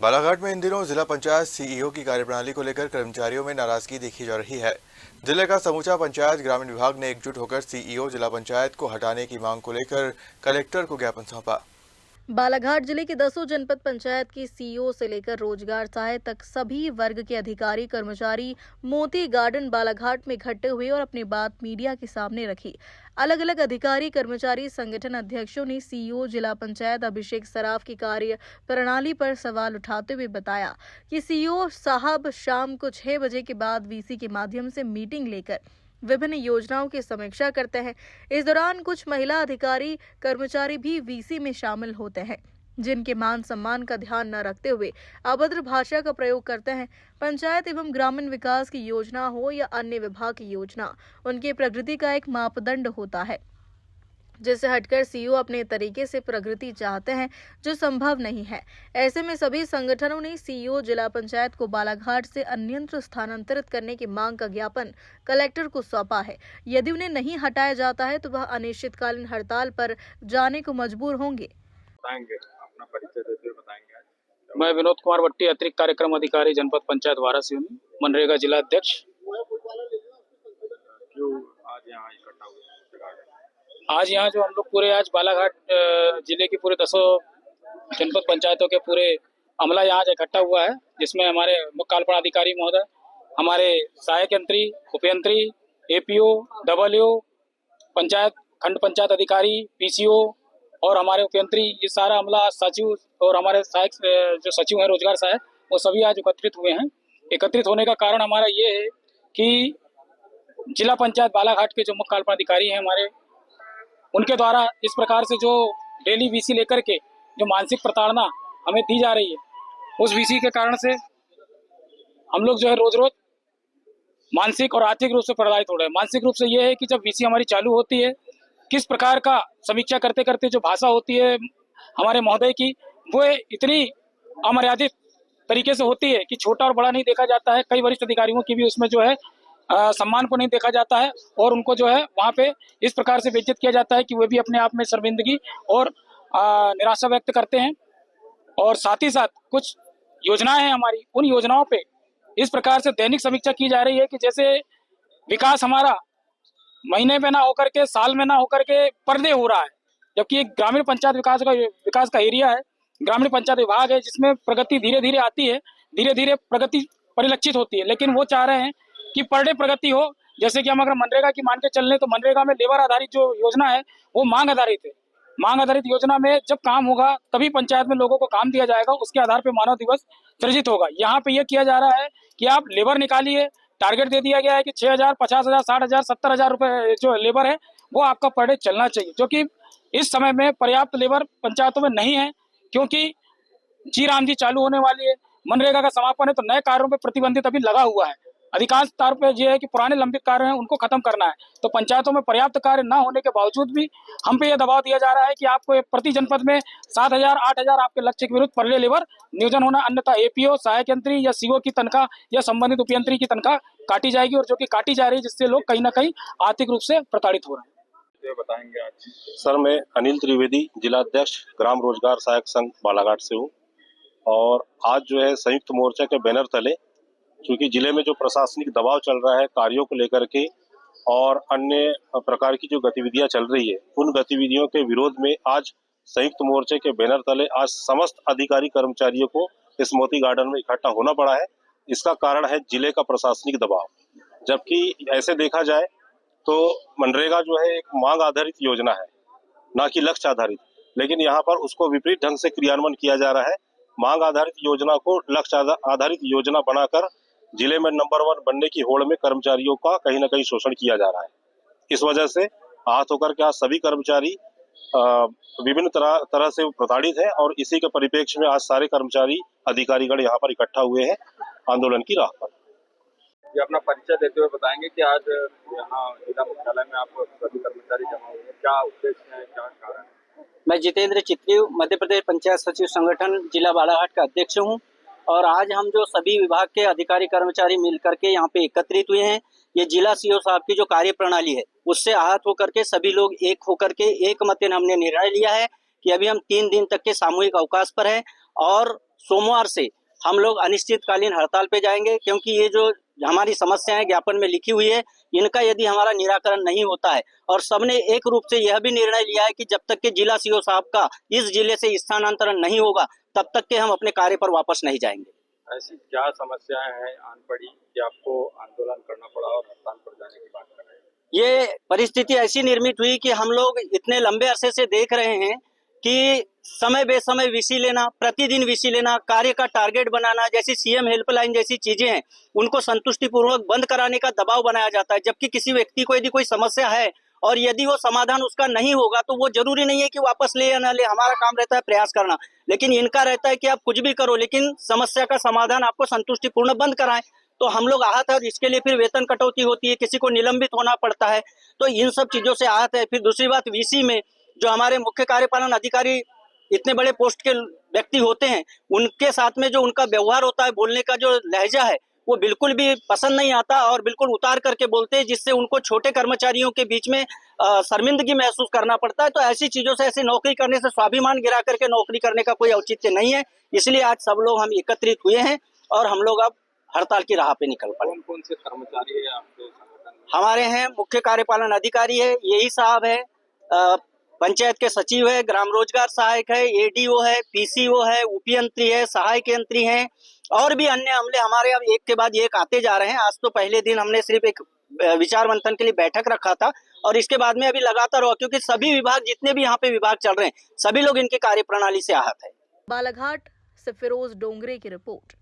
बालाघाट में इन दिनों जिला पंचायत सीईओ की कार्यप्रणाली को लेकर कर्मचारियों में नाराजगी देखी जा रही है। जिले का समूचा पंचायत ग्रामीण विभाग ने एकजुट होकर सीईओ जिला पंचायत को हटाने की मांग को लेकर कलेक्टर को ज्ञापन सौंपा। बालाघाट जिले के 10 जनपद पंचायत की सीईओ से लेकर रोजगार सहायक तक सभी वर्ग के अधिकारी कर्मचारी मोती गार्डन बालाघाट में इकट्ठे हुए और अपनी बात मीडिया के सामने रखी। अलग अलग अधिकारी कर्मचारी संगठन अध्यक्षों ने सीईओ जिला पंचायत अभिषेक सराफ की कार्य प्रणाली पर सवाल उठाते हुए बताया कि सीईओ साहब शाम को 6 बजे के बाद वीसी के माध्यम से मीटिंग लेकर विभिन्न योजनाओं की समीक्षा करते हैं। इस दौरान कुछ महिला अधिकारी कर्मचारी भी वीसी में शामिल होते हैं, जिनके मान सम्मान का ध्यान न रखते हुए अभद्र भाषा का प्रयोग करते हैं। पंचायत एवं ग्रामीण विकास की योजना हो या अन्य विभाग की योजना, उनकी प्रगति का एक मापदंड होता है, जिससे हटकर सीईओ अपने तरीके से प्रगति चाहते हैं, जो संभव नहीं है। ऐसे में सभी संगठनों ने सीईओ जिला पंचायत को बालाघाट से अन्यत्र स्थानांतरित करने की मांग का ज्ञापन कलेक्टर को सौंपा है। यदि उन्हें नहीं हटाया जाता है तो वह अनिश्चितकालीन हड़ताल पर जाने को मजबूर होंगे। अपना परिचय देते हुए बताएंगे। मैं विनोद कुमार भट्टी, अतिरिक्त कार्यक्रम अधिकारी जनपद पंचायत वाराणसी, मनरेगा जिला अध्यक्ष। क्यों आज यहाँ इकट्ठा हुए? आज यहाँ जो हम लोग पूरे आज बालाघाट जिले की पूरे 10 जनपद पंचायतों के पूरे अमला यहाँ इकट्ठा हुआ है, जिसमें हमारे मुख्य कार्यपालन अधिकारी महोदय, हमारे सहायक यंत्री, उपयंत्री, एपीओ, डबलईओ, पंचायत खंड पंचायत अधिकारी, पीसीओ और हमारे उपयंत्री, ये सारा अमला, सचिव और हमारे सहायक जो सचिव हैं रोजगार सहायक, वो सभी आज एकत्रित हुए हैं। एकत्रित होने का कारण हमारा ये है कि जिला पंचायत बालाघाट के जो मुख्य कार्यपालन अधिकारी हैं हमारे, उनके द्वारा इस प्रकार से जो डेली वीसी लेकर के जो मानसिक प्रताड़ना हमें दी जा रही है, उस वीसी के कारण से हम लोग जो है रोज रोज मानसिक और आर्थिक रूप से प्रभावित हो रहे हैं। मानसिक रूप से ये है कि जब वीसी हमारी चालू होती है, किस प्रकार का समीक्षा करते करते जो भाषा होती है हमारे महोदय की, वो इतनी अमर्यादित तरीके से होती है कि छोटा और बड़ा नहीं देखा जाता है। कई वरिष्ठ अधिकारियों की भी उसमें जो है सम्मान को नहीं देखा जाता है और उनको जो है वहाँ पे इस प्रकार से बेइज्जत किया जाता है कि वे भी अपने आप में शर्मिंदगी और निराशा व्यक्त करते हैं। और साथ ही साथ कुछ योजनाएं हैं हमारी, उन योजनाओं पे इस प्रकार से दैनिक समीक्षा की जा रही है कि जैसे विकास हमारा महीने में ना होकर के, साल में ना होकर के पर डे हो रहा है, जबकि एक ग्रामीण पंचायत विकास का एरिया है, ग्रामीण पंचायत विभाग है, जिसमें प्रगति धीरे धीरे आती है, धीरे धीरे प्रगति परिलक्षित होती है। लेकिन वो चाह रहे हैं कि पर डे प्रगति हो। जैसे कि हम अगर मनरेगा की मान के चलने, तो मनरेगा में लेबर आधारित जो योजना है वो मांग आधारित है। मांग आधारित योजना में जब काम होगा तभी पंचायत में लोगों को काम दिया जाएगा, उसके आधार पे मानव दिवस सृजित होगा। यहाँ पे ये किया जा रहा है कि आप लेबर निकालिए, टारगेट दे दिया गया है कि 6,000, 50,000, 60,000, 70,000 रुपए जो लेबर है वो आपका पर डे चलना चाहिए, जो कि इस समय में पर्याप्त लेबर पंचायतों में नहीं है, क्योंकि जी राम जी चालू होने वाली है, मनरेगा का समापन है, तो नए कार्यों पर प्रतिबंधित अभी लगा हुआ है। अधिकांश तौर पे ये है कि पुराने लंबित कार्य हैं उनको खत्म करना है। तो पंचायतों में पर्याप्त कार्य न होने के बावजूद भी हम पे ये दबाव दिया जा रहा है कि आपको प्रति जनपद में 7,000, 8,000 आपके लक्ष्य के विरुद्ध पर डे लेबर नियोजन होना, अन्यथा एपीओ, सहायक यंत्री या सीओ की तनख्वाह या संबंधित उपयंत्री की तनख्वाह काटी जाएगी, और जो कि काटी जा रही है, जिससे लोग कहीं ना कहीं आर्थिक रूप से प्रताड़ित हो रहे हैं। ये बताएंगे आज। सर, मैं अनिल त्रिवेदी, जिला अध्यक्ष ग्राम रोजगार सहायक संघ बालाघाट से हूँ। और आज जो है संयुक्त मोर्चा के बैनर तले, क्योंकि जिले में जो प्रशासनिक दबाव चल रहा है कार्यों को लेकर के और अन्य प्रकार की जो गतिविधियां चल रही है, उन गतिविधियों के विरोध में आज संयुक्त मोर्चे के बैनर तले आज समस्त अधिकारी कर्मचारियों को इस मोती गार्डन में इकट्ठा होना पड़ा है। इसका कारण है जिले का प्रशासनिक दबाव। जबकि ऐसे देखा जाए तो मनरेगा जो है एक मांग आधारित योजना है, ना कि लक्ष्य आधारित, लेकिन यहाँ पर उसको विपरीत ढंग से क्रियान्वयन किया जा रहा है। मांग आधारित योजना को लक्ष्य आधारित योजना बनाकर जिले में नंबर 1 बनने की होड़ में कर्मचारियों का कहीं ना कहीं शोषण किया जा रहा है। इस वजह से आहत होकर के आज सभी कर्मचारी विभिन्न तरह से प्रताड़ित हैं, और इसी के परिप्रेक्ष्य में आज सारे कर्मचारी अधिकारीगण यहाँ पर इकट्ठा हुए हैं आंदोलन की राह पर। ये अपना परिचय देते हुए बताएंगे कि आज यहाँ जिला मुख्यालय में आप सभी कर्मचारी जमा हुए हैं, क्या उद्देश्य है, क्या कारण है? मैं जितेंद्र चित्री, मध्य प्रदेश पंचायत सचिव संगठन जिला बालाघाट का अध्यक्ष हूँ। और आज हम जो सभी विभाग के अधिकारी कर्मचारी मिलकर के यहाँ पे एकत्रित हुए हैं, ये जिला सीईओ साहब की जो कार्य प्रणाली है उससे आहत होकर के सभी लोग एक होकर के एक मत हमने निर्णय लिया है कि अभी हम 3 दिन तक के सामूहिक अवकाश पर हैं और सोमवार से हम लोग अनिश्चितकालीन हड़ताल पे जाएंगे, क्योंकि ये जो हमारी समस्याएं ज्ञापन में लिखी हुई है, इनका यदि हमारा निराकरण नहीं होता है, और सबने एक रूप से यह भी निर्णय लिया है कि जब तक के जिला सीओ साहब का इस जिले से स्थानांतरण नहीं होगा तब तक के हम अपने कार्य पर वापस नहीं जाएंगे। ऐसी क्या समस्याएं हैं आन पड़ी कि आपको आंदोलन करना पड़ा और हड़ताल पर जाने की बात कर रहे हैं? ये परिस्थिति ऐसी निर्मित हुई कि हम लोग इतने लंबे अरसे से देख रहे हैं कि समय बेसमय वीसी लेना, प्रतिदिन वीसी लेना, कार्य का टारगेट बनाना, जैसी सीएम हेल्पलाइन जैसी चीजें हैं उनको संतुष्टिपूर्वक बंद कराने का दबाव बनाया जाता है। जबकि किसी व्यक्ति को यदि कोई समस्या है और यदि वो समाधान उसका नहीं होगा तो वो जरूरी नहीं है कि वापस ले या ना ले, हमारा काम रहता है प्रयास करना। लेकिन इनका रहता है कि आप कुछ भी करो लेकिन समस्या का समाधान आपको संतुष्टिपूर्ण बंद कराएं। तो हम लोग आहत है और इसके लिए फिर वेतन कटौती होती है, किसी को निलंबित होना पड़ता है, तो इन सब चीजों से आहत है। फिर दूसरी बात, वीसी में जो हमारे मुख्य कार्यपालन अधिकारी इतने बड़े पोस्ट के व्यक्ति होते हैं, उनके साथ में जो उनका व्यवहार होता है, बोलने का जो लहजा है, वो बिल्कुल भी पसंद नहीं आता और बिल्कुल उतार करके बोलते हैं, जिससे उनको छोटे कर्मचारियों के बीच में शर्मिंदगी महसूस करना पड़ता है। तो ऐसी चीजों से, ऐसी नौकरी करने से स्वाभिमान गिरा करके नौकरी करने का कोई औचित्य नहीं है। इसलिए आज सब लोग हम एकत्रित हुए हैं और हम लोग अब हड़ताल की राह पे निकल पड़े। कौन कौन से कर्मचारी है आपके संगठन में? हमारे हैं मुख्य कार्यपालन अधिकारी है, यही साहब है, पंचायत के सचिव है, ग्राम रोजगार सहायक है, एडीओ है, पीसीओ है, उपयंत्री है, सहायक यंत्री हैं और भी अन्य अमले हमारे अब एक के बाद एक आते जा रहे हैं। आज तो पहले दिन हमने सिर्फ एक विचार मंथन के लिए बैठक रखा था और इसके बाद में अभी लगातार हुआ, क्योंकि सभी विभाग, जितने भी यहाँ पे विभाग चल रहे हैं, सभी लोग इनके कार्य प्रणाली से आहत है। बालाघाट से फिरोज डोंगरे की रिपोर्ट।